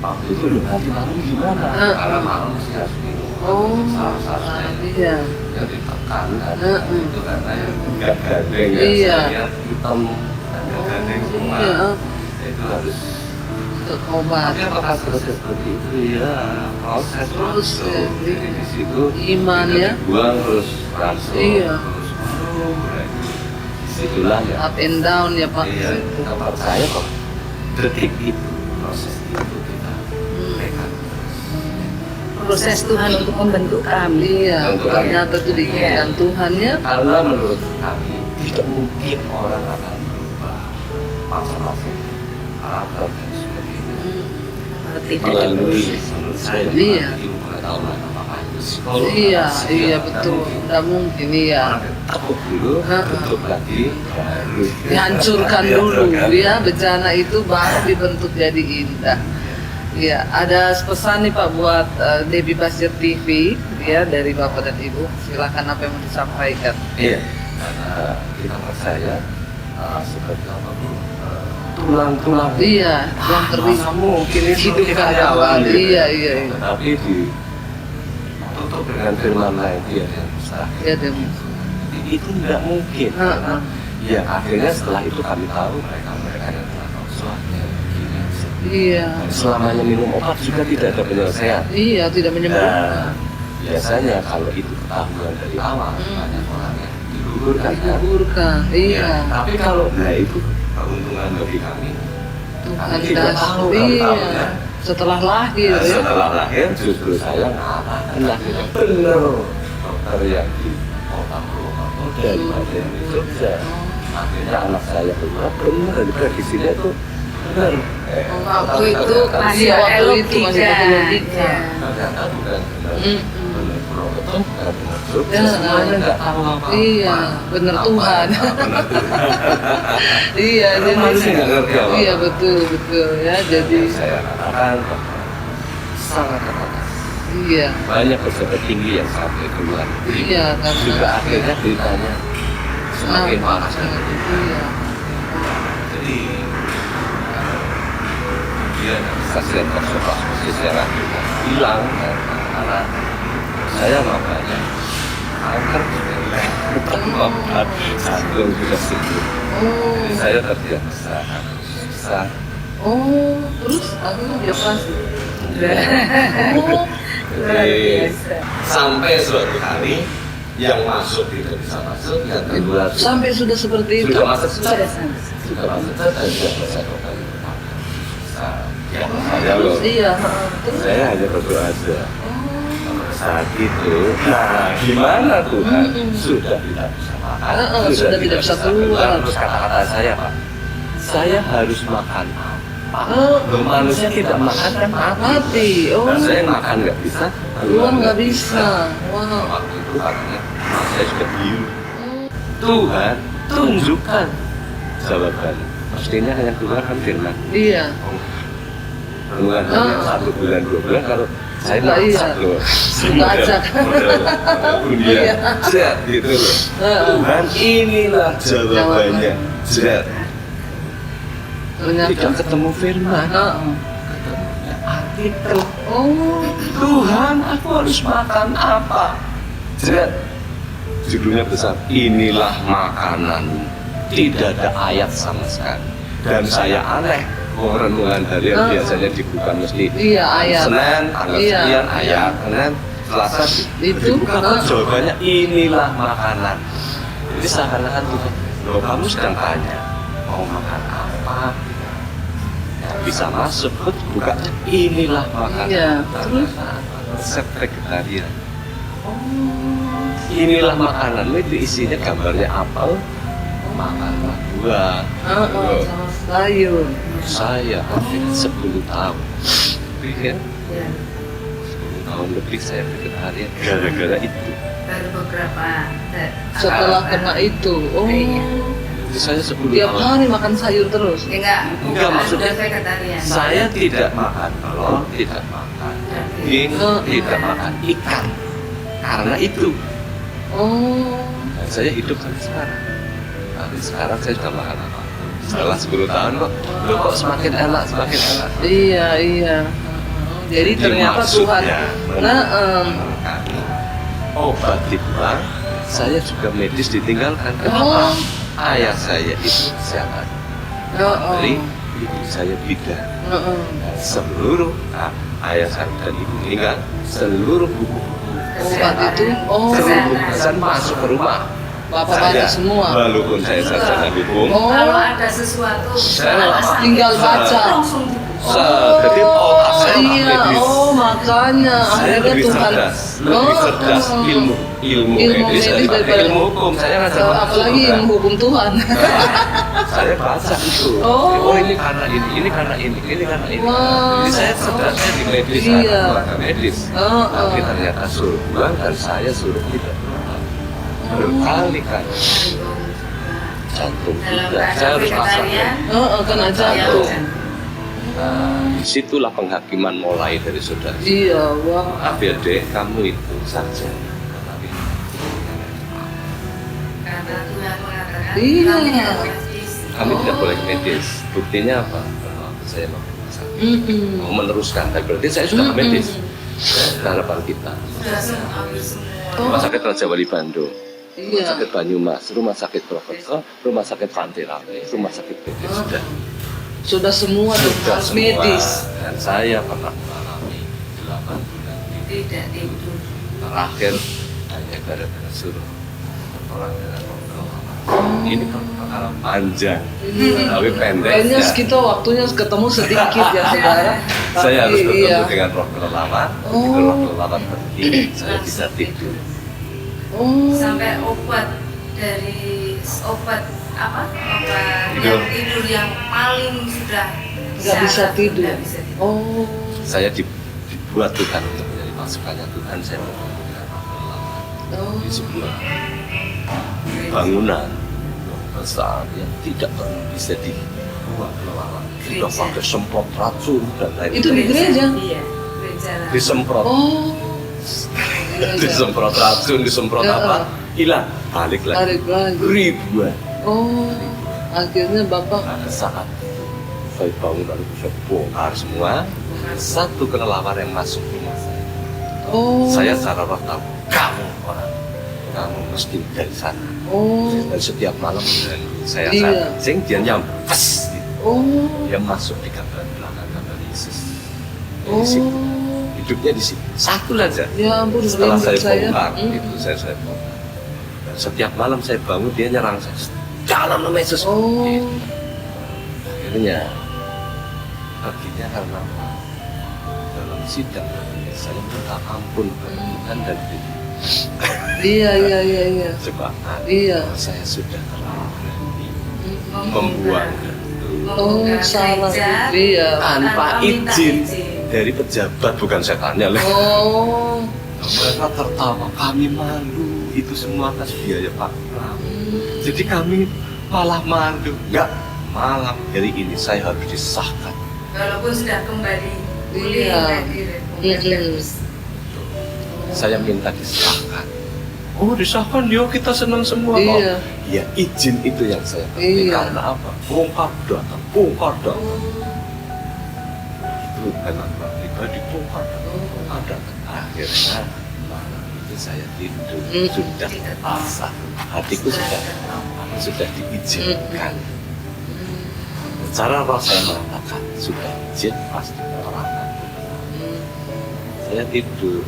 waktu itu udah nanti malu gimana? Karena malu sih harus minum. Oh, Salah satunya iya. jadi tekan kan itu karena yang nggak gandeng ya, Iya. saya lihat hitam dan nggak gandeng semua. Iya. Itu harus. Untuk obat. Tapi apakah selesai seperti itu ya? Proses Terus, langsung. Jadi di situ iman kita ya. dibuang terus langsung. Iya. Terus disitulah ya. Up and down ya Pak. Iya, kita percaya kok detik itu proses itu kita pegang terus. Proses Tuhan untuk membentuk kami. Iya, ternyata itu diinginkan Tuhan ya. Karena menurut kami tidak mungkin orang akan berubah masing-masing karakter dan sebagainya Tidak melalui menurut saya Iya. ilmu pengetahuan apakah itu psikolog Iya, atau iya psikiater, betul. tidak mungkin. Tidak mungkin iya. Orang tekuk dulu, tutup lagi, baru Dihancurkan Iya, dulu kan? ya, bencana itu baru dibentuk jadi indah. Iya, ada pesan nih Pak buat Debbie Pasir TV ya, dari Bapak dan Ibu. Silakan apa yang mau disampaikan. Iya, karena kita percaya seperti apa Bu, tulang-tulang Iya, yang masa mungkin itu hidup karyawan. gitu. Iya, iya, iya. Tetapi ditutup dengan firman lain dia yang mustahil. Iya, Dem. Itu tidak mungkin. Heeh. Karena ya akhirnya setelah itu kami tahu mereka yang telah suaminya begini. Iya. Selamanya minum obat juga tidak ada penyelesaian. Iya, tidak menyembuhkan. Nah, biasanya kalau itu ketahuan dari awal banyak orang yang digugurkan kan. Digugurkan. Iya. Tapi kalau nah itu keuntungan bagi kami. Tuhan Kami tidak tahu, kami iya. tahu ya. Setelah lahir Nah, ya. setelah lahir justru saya ngatakan lahirnya bener dokter yang di kota Purwokerto daripada yang di Jogja. Akhirnya anak saya keluar bener dari prediksinya itu bener. Waktu itu masih Iya, waktu elok itu masih tiga. elok tiga. Ya. Ternyata bukan bener Purwokerto, bukan bener masuk, Ya. semuanya nggak tahu apa. Iya, bener Tuhan. Benar Tuhan. Iya, Karena jadi manusia nggak ngerti apa. iya betul ya. Jadi Saya katakan sangat terbatas. iya, Banyak pejabat tinggi yang sampai keluar negeri. iya karena Juga akhirnya beritanya semakin panas dan Iya. jadi kemudian kasihan observasi sejarah juga hilang karena saya makanya kanker bukan jantung juga sembuh. Oh, Jadi saya terbiasa susah. oh, terus akhirnya dioperasi. Oh, Luar biasa. Sampai suatu hari yang masuk tidak bisa masuk, yang keluar sampai sudah seperti itu. sudah masuk Sudah sampai. sudah masuk dan tidak bisa kembali. Ya, saya loh. Iya, terus Saya hanya berdoa aja. Saat itu, nah gimana Tuhan? Sudah tidak bisa makan, sudah tidak bisa keluar. Terus kata-kata saya Pak, saya harus makan apa? Oh. Loh, manusia tidak makan kan mati. mati. Oh, Nah, saya makan nggak bisa, keluar nggak bisa. Wow. Waktu itu katanya, saya sudah biru. Tuhan, tunjukkan jawabannya. Mestinya hanya keluar kan firman. Iya. Bukan hanya 1 bulan, 2 bulan kalau saya Nggak iya. masak loh. Nggak ajak. Model dunia. Iya. Jerat gitu loh. Tuhan inilah jawabannya. Jerat. Ternyata. Tidak ketemu firman. Heeh. Ketemunya artikel. Oh, Tuhan, aku harus makan apa? Jerat. Judulnya besar. Inilah makananmu. Tidak ada ayat sama sekali. Dan saya aneh. Renungan harian biasanya dibuka mesti iya ayat. Senin, tanggal Iya. sekian, ayat. Senin, Selasa Itu, dibuka jawabannya inilah makanan. Jadi seakan-akan Tuhan, loh kamu sedang tanya mau makan apa? Nggak bisa masuk, kok bukanya inilah makanan. Iya, terus? Resep vegetarian. Oh, Inilah makanan, itu isinya gambarnya apel, makanlah buah. Loh, sama sayur. saya hampir 10 tahun pikir Ya, 10 tahun lebih saya vegetarian gara-gara itu. baru beberapa Setelah kena itu, oh, Iya. Jadi saya 10 tiap tahun hari makan sayur terus. Enggak maksudnya sudah vegetarian. saya tidak makan telur, tidak makan daging, tidak makan ikan karena itu. Oh, Dan saya hidup sampai sekarang. Tapi sekarang saya sudah makan apa? Setelah 10 tahun kok, loh kok semakin enak, semakin enak. iya iya. Jadi ternyata Tuhan. maksudnya Nah, kami obat dibuang, saya juga medis ditinggalkan. Oh. Kenapa? Ayah saya itu sehat. Dari ibu saya bidan. Seluruh ayah saya dan ibu meninggal, seluruh buku-buku obat itu, oh, seluruh pesan masuk ke rumah. Bapak baca semua. Walaupun saya sarjana hukum, Oh, Kalau ada sesuatu Saya tinggal baca. langsung jadi otak saya iya, medis. oh makanya Saya akhirnya lebih Tuhan. cerdas, lebih cerdas ilmu Ilmu medis medis daripada- ilmu hukum. Saya ngajar Apalagi surga. ilmu hukum Tuhan. Saya baca itu. Oh. ini karena ini karena ini karena ini. Wah. Jadi saya cerdasnya di medis, Iya. keluarga medis. Oh, Tapi ternyata suruh buang dan saya suruh tidak buang. Berkali-kali jantung dalam juga. Saya keadaan harus pasang. vegetarian. Kena Ya, jantung. Disitulah penghakiman mulai dari saudara. Iya, wah. Maaf ya dek, kamu itu saja. Karena Tuhan mengatakan Iya. kami tidak medis. Kami tidak boleh medis. Buktinya apa? Waktu saya mau ke rumah sakit, mau meneruskan, tapi berarti saya sudah ke medis. Harapan kita. Sudah hampir semua. Rumah sakit Raja Wali Bandung, rumah Iya. sakit Banyumas, rumah sakit Profesor, rumah sakit Pantirame, rumah sakit PT Sudah semua tuh sudah harus semua. medis. Dan saya pernah mengalami 8 bulan Tidak tidur. terakhir hanya gara-gara suruh orang dengan ini perkara panjang, tapi pendek. Kayaknya ya. kita waktunya ketemu sedikit ya saudara. Saya harus Tapi, bertemu iya. dengan roh kelelawar. Oh. Begitu roh kelelawar pergi, saya bisa tidur. Oh, Sampai obat dari obat apa? Obat Tidur. yang tidur yang paling sudah nggak bisa tidur. Nggak bisa tidur. Oh, Saya dibuat Tuhan untuk menjadi pasukannya Tuhan. Saya bertemu dengan roh kelelawar. di sebuah bangunan besar yang tidak pernah bisa dibuat melawan. Sudah Gereja. pakai semprot racun dan lain-lain. Itu di gereja? Iya, gereja lah. Disemprot, Oh, disemprot racun, disemprot Ya. apa? Hilang, balik lagi. tarik lagi. Ribuan. Oh, akhirnya Bapak. Pada saat itu, saya bangun lalu saya bongkar semua. Satu kelelawar yang masuk rumah saya. Oh. Saya secara roh tahu, kamu mesti dari sana. Oh. Dan setiap malam saya Iya. sing dia nyampe, pas, gitu. Oh. Dia masuk di kamar belakang kamar Yesus. Oh. Di situ. Hidupnya di situ. Satu aja. Ya ampun, Setelah merinding saya bongkar, Hmm. itu saya bongkar. Dan setiap malam saya bangun dia nyerang saya. Dalam nama Yesus. Oh. Akhirnya akhirnya karena apa? Dalam sidang saya minta ampun kepada Tuhan dan diri. Iya, iya, iya, iya. Sebab Iya. saya sudah terlalu berani Mm. membuang itu Oh, salah. gereja Iya. tanpa minta izin dari pejabat, bukan setannya loh. Oh. Mereka tertawa, kami malu, itu semua atas biaya Pak Pram. Jadi kami malah malu, enggak, malam hari ini saya harus disahkan. Walaupun sudah kembali pulih Iya. lagi, bagus. Saya minta disahkan. Oh disahkan, yuk kita senang semua kok. Iya. Ya izin itu yang saya Iya. penting. Karena apa? Bongkar datang, bongkar datang. Itu memang pribadi bongkar datang. Akhirnya malam itu saya tidur sudah terasa. Hatiku sudah diizinkan. Cara roh saya mengatakan sudah izin pasti orang. Saya tidur,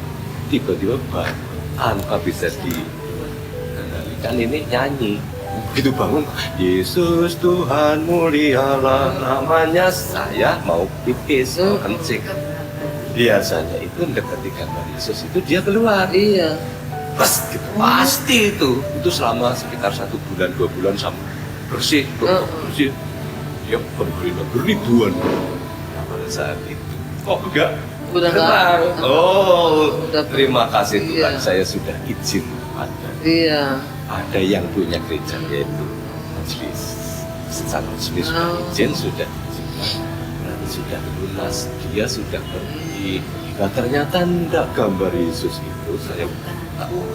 tiba-tiba bangun tanpa bisa dikendalikan, ini nyanyi. Begitu bangun, Yesus Tuhan mulialah namanya, saya mau pipis, mau kencing. Biasanya itu mendekati gambar Yesus itu dia keluar. Iya. Pas gitu, pasti itu selama sekitar 1 bulan 2 bulan sampai bersih, bersih. Dia beribuan. Nah, pada saat itu kok enggak Udah tenang. enggak. Oh, Udah- terima kasih Tuhan, Iya. saya sudah izin ada. Iya. Ada yang punya gereja yaitu majelis secara resmi sudah Oh. izin, sudah diizinkan, berarti sudah lunas, dia sudah pergi. Nah ternyata enggak, gambar Yesus itu saya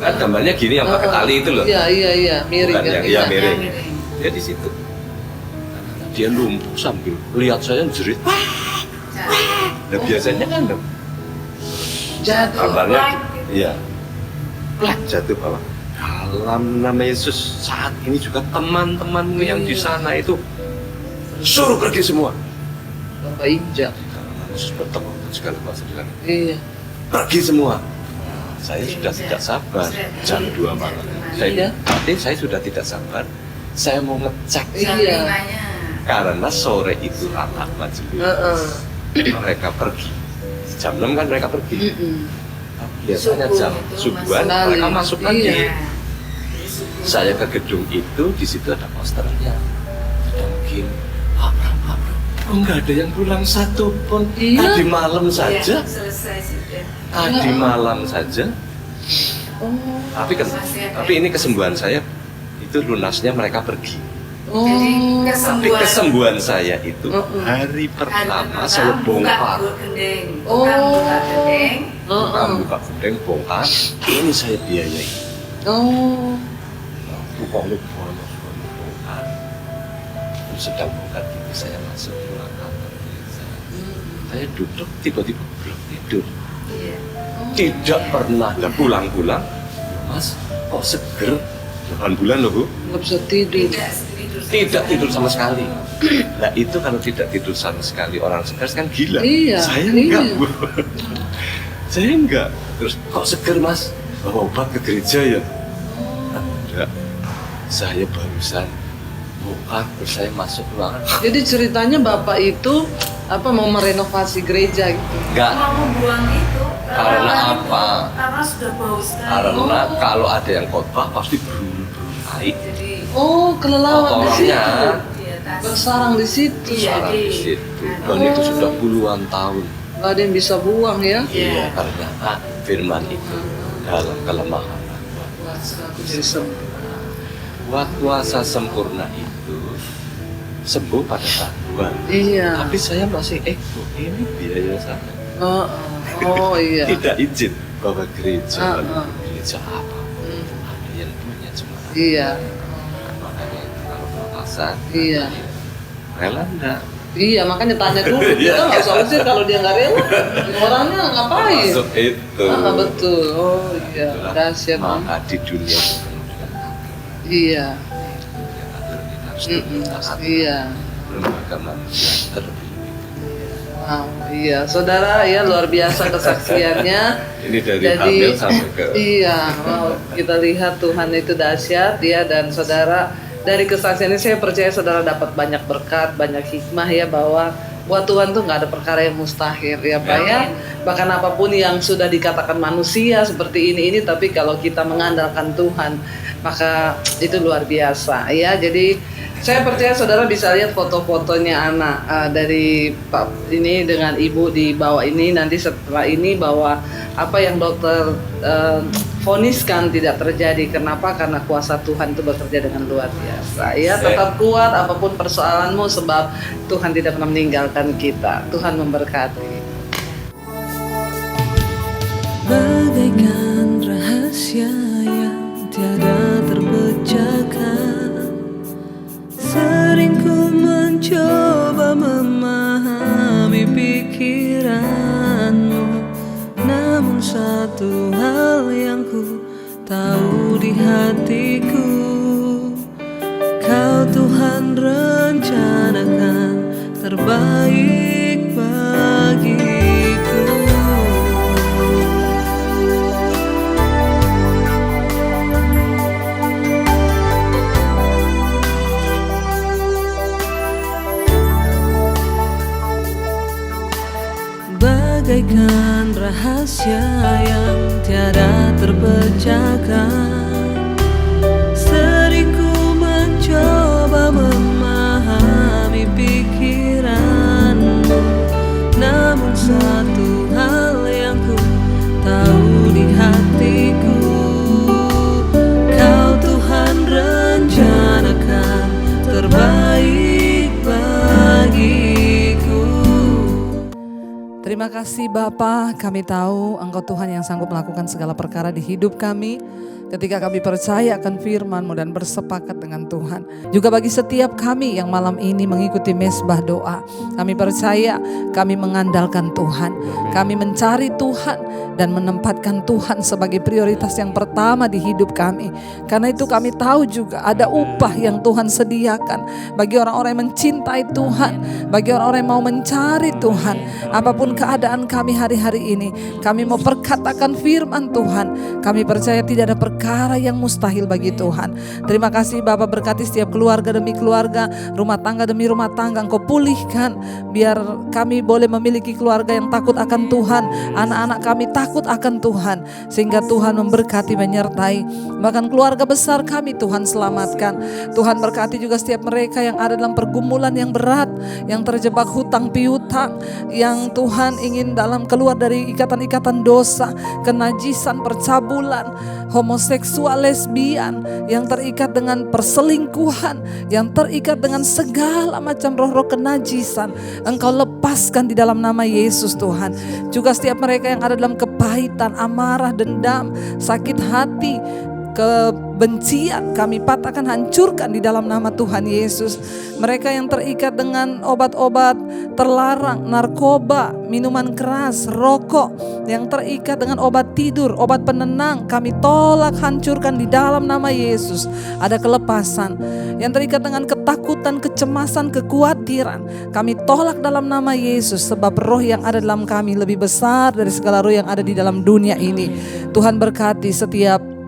kan gambarnya gini yang pakai tali itu loh. Iya, iya, iya. Miring Bukan kan? yang Iya. miring. Dia di situ. Dia lumpuh sambil lihat saya jerit. Nah biasanya kan Jatuh. gambarnya, iya, plak jatuh bawah. Dalam nama Yesus saat ini juga teman-temanmu yang di sana itu suruh pergi semua. Bapak injak. Karena Yesus bertemu dengan segala bahasa bilang, Iya. pergi semua. Saya sudah tidak sabar. Jam 2 malam. Iya. Saya sudah tidak sabar. Saya mau ngecek Iya. karena sore itu rapat majelis. Heeh. Mereka pergi. Jam 6 kan mereka pergi. Biasanya Subuh jam itu subuhan masuk. mereka masuk lagi. Iya. Saya ke gedung itu, di situ ada posternya. Sudah mungkin, Abraham, enggak ada yang pulang satu pun. Iya. Tadi malam saja, Selesai sudah. tadi malam saja. Oh. Tapi ini kesembuhan saya itu lunasnya mereka pergi. Oh. Jadi Tapi kesembuhan saya itu hari pertama saya bongkar. Oh. Buka gendeng. Bukan buka gudeng, bongkar. Ini saya biayai. Oh. Tukangnya banyak sekali bongkar. Sedang bongkar itu saya masuk pulang kantor saya duduk tiba-tiba belum tidur. Iya. Tidak pernah dan pulang-pulang. Mas, kok seger? 8 bulan loh Bu. Nggak bisa tidur. Tidak tidur sama sekali. Nah itu kalau tidak tidur sama sekali orang stres kan gila. Iya, Saya iya. enggak Bu. Saya enggak. Terus kok seger Mas? Bawa obat ke gereja ya? Enggak. Saya barusan bongkar terus saya masuk ruangan. Jadi ceritanya Bapak itu mau merenovasi gereja gitu. Enggak. Mau membuang itu. Karena apa? Karena sudah bau sekali. Karena kalau ada yang khotbah pasti naik. Jadi Oh, kelelawar di situ. Kotornya di atas. Bersarang di situ. Iya. sarang di situ. Dan itu sudah puluhan tahun. Gak ada yang bisa buang ya. Iya, karena firman itu dalam kelemahan aku Aku jadi sembuh. Buat puasa sempurna itu sembuh pada saat Tuhan. Iya. Tapi saya masih ini biaya saya. Oh iya. Tidak izin bahwa gereja Heeh. gereja apa? Ada yang punya cuma. Iya. Makanya kalau puasa, Iya. rela enggak? Iya, makanya tanya dulu. Kita nggak usah usir kalau dia nggak rela. Orangnya ngapain? Masuk itu. Betul. Oh iya. Itulah Dahsyat. maka di dunia penuh dengan atur. Iya. Kita harus Mm-mm. taat. Iya. Lembaga manusia terlebih. Wow, iya, saudara ya luar biasa kesaksiannya. Ini dari Jadi, hamil sampai ke iya, wow, kita lihat Tuhan itu dahsyat ya, dan saudara dari kesaksian ini saya percaya saudara dapat banyak berkat, banyak hikmah ya, bahwa buat Tuhan tuh nggak ada perkara yang mustahil ya Pak ya. Bahkan apapun yang sudah dikatakan manusia seperti ini, tapi kalau kita mengandalkan Tuhan maka itu luar biasa ya. Jadi saya percaya saudara bisa lihat foto-fotonya anak dari Pak ini dengan Ibu di bawah ini, nanti setelah ini bahwa apa yang dokter voniskan tidak terjadi. Kenapa? Karena kuasa Tuhan itu bekerja dengan luar biasa ya. Tetap kuat apapun persoalanmu, sebab Tuhan tidak pernah meninggalkan kita. Tuhan memberkati. Bagaikan rahasia yang tiada terpecahkan, sering ku mencoba memahami pikiranmu, namun satu hal yang ku tahu di hatiku, Kau Tuhan rencanakan terbaik bagiku. Bagaikan rahasia yang tiada terpecahkan, sering ku mencoba memahami pikiranmu, namun satu hal yang ku tahu di hatiku, Kau Tuhan rencanakan terbaik bagiku. Terima kasih Bapa, kami tahu Engkau Tuhan yang sanggup melakukan segala perkara di hidup kami. Ketika kami percaya akan firman-Mu dan bersepakat dengan Tuhan. Juga bagi setiap kami yang malam ini mengikuti mesbah doa, kami percaya kami mengandalkan Tuhan. Kami mencari Tuhan dan menempatkan Tuhan sebagai prioritas yang pertama di hidup kami. Karena itu kami tahu juga ada upah yang Tuhan sediakan bagi orang-orang yang mencintai Tuhan, bagi orang-orang yang mau mencari Tuhan. Apapun keadaan kami hari-hari ini, kami mau perkatakan firman Tuhan. Kami percaya tidak ada perkara yang mustahil bagi Tuhan. Terima kasih Bapa, berkati setiap keluarga demi keluarga, rumah tangga demi rumah tangga. Engkau pulihkan biar kami boleh memiliki keluarga yang takut akan Tuhan. Anak-anak kami takut akan Tuhan, sehingga Tuhan memberkati, menyertai. Bahkan keluarga besar kami Tuhan selamatkan. Tuhan berkati juga setiap mereka yang ada dalam pergumulan yang berat, yang terjebak hutang piutang, yang Tuhan ingin keluar dari ikatan-ikatan dosa, kenajisan, percabulan, homoseksual, lesbian, yang terikat dengan perselingkuhan, yang terikat dengan segala macam roh-roh kenajisan. Engkau lepaskan di dalam nama Yesus Tuhan. Juga setiap mereka yang ada dalam kepahitan, amarah, dendam, sakit hati, kebencian, kami patahkan, hancurkan di dalam nama Tuhan Yesus. Mereka yang terikat dengan obat-obat terlarang, narkoba, minuman keras, rokok, yang terikat dengan obat tidur, obat penenang, kami tolak, hancurkan di dalam nama Yesus. Ada kelepasan. Yang terikat dengan ketakutan, kecemasan, kekhawatiran, kami tolak dalam nama Yesus. Sebab roh yang ada dalam kami lebih besar dari segala roh yang ada di dalam dunia ini. Tuhan berkati setiap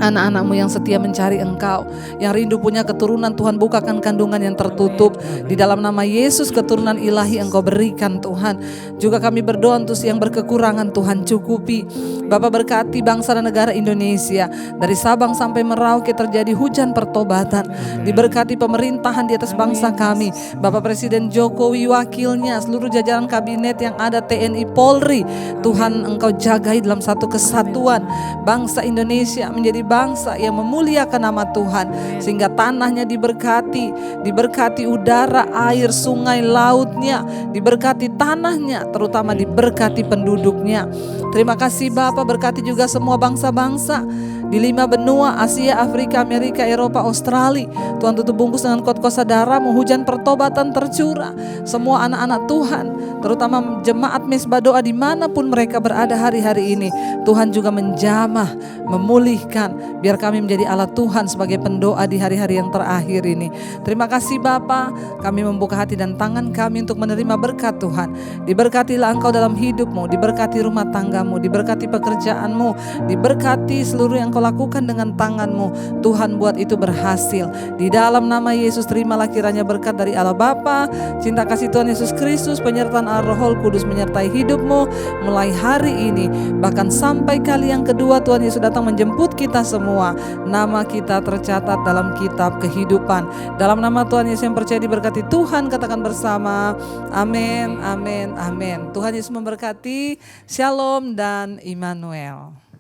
anak-anak-Mu yang setia mencari Engkau, yang rindu punya keturunan. Tuhan bukakan kandungan yang tertutup di dalam nama Yesus. Keturunan ilahi Engkau berikan Tuhan. Juga kami berdoa untuk yang berkekurangan, Tuhan cukupi. Bapa, berkati bangsa dan negara Indonesia, dari Sabang sampai Merauke terjadi hujan pertobatan. Diberkati pemerintahan di atas bangsa kami, Bapak Presiden Jokowi, wakilnya, seluruh jajaran kabinet yang ada, TNI, Polri. Tuhan Engkau jagai dalam satu kesatuan bangsa Indonesia menjadi bangsa yang memuliakan nama Tuhan, sehingga tanahnya diberkati udara, air, sungai, lautnya, diberkati tanahnya, terutama diberkati penduduknya. Terima kasih Bapa, berkati juga semua bangsa-bangsa di 5 benua, Asia, Afrika, Amerika, Eropa, Australia. Tuhan tutup bungkus dengan kuasa darah-Mu, hujan pertobatan tercurah. Semua anak-anak Tuhan, terutama jemaat Mesbah Doa dimanapun mereka berada hari-hari ini, Tuhan juga menjamah, memulihkan. Biar kami menjadi alat Tuhan sebagai pendoa di hari-hari yang terakhir ini. Terima kasih Bapa, kami membuka hati dan tangan kami untuk menerima berkat Tuhan. Diberkatilah Engkau dalam hidup-Mu, diberkati rumah tangga-Mu, diberkati pekerjaan-Mu, diberkati seluruh yang Kau lakukan dengan tangan-Mu. Tuhan buat itu berhasil. Di dalam nama Yesus, terimalah kiranya berkat dari Allah Bapa, cinta kasih Tuhan Yesus Kristus, penyertaan Roh Kudus menyertai hidup-Mu mulai hari ini, bahkan sampai kali yang kedua Tuhan Yesus datang menjemput kita semua. Nama kita tercatat dalam kitab kehidupan. Dalam nama Tuhan Yesus yang percaya diberkati Tuhan, katakan bersama, amin, amin, amin. Tuhan Yesus memberkati. Shalom dan Immanuel.